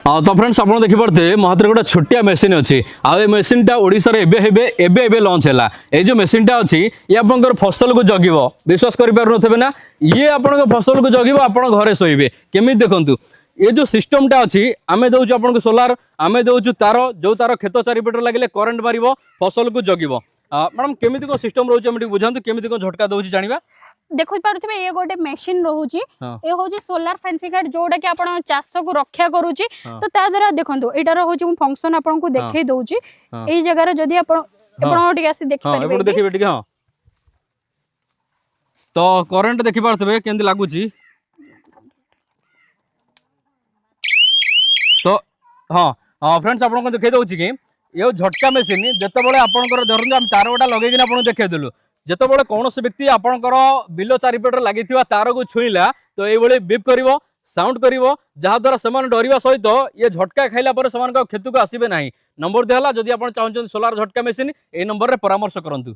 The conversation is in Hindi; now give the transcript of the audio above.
हाँ तो फ्रेंड्स आप देखिपे मो हाथ गोटे छोटिया मेसीन अच्छी आए मेसीनटा ओडिशा एबे लंच है ये जो मेसीनटा अच्छी ये आपंकर फसल को जगिब विश्वास करें ना ये आपण फसल को जगिब आप घरे शोबे केमी देखु ये जो सिस्टमटा अच्छी आम दौचु आपको सोलार आम दौचु तार जो तार खेत चारिपटे लगे करेन्ट मार फसल को जगिब मैडम केमी कौन सिस्टम रोचे बुझातु केमी कौन झटका दूसरी जाना देखि पारुथिबे ये गोटे मशीन रहउची ए होची सोलार फेंसिंग कार्ड जोडा कि आपण चाष को रक्षा करूची तो ता द्वारा देखंतु एटा रहउची हम फंक्शन आपण को देखाई दउची एई जगह रे जदी आपण टिके आसी देखि परिबे हां देखिबे टिके हां तो करंट देखि पारथबे केंदी लागुची तो हां फ्रेंड्स आपण को देखाई दउची कि ये झटका मशीन जते बेले आपनकर धरन हम तार गोटा लगै कि आपण देखाई देलु जते बेले कौन व्यक्ति आपणकर बिल चारिपटे लगी तार को छुईला तो ये बीप कर साउंड कर जहाद्वारा से डरवा सहित ये झटका खाइला खेत को आसबे ना नंबर दिहला जदि आप चाहते सोलार झटका मेसीन ए नंबर रे परामर्श करंतु।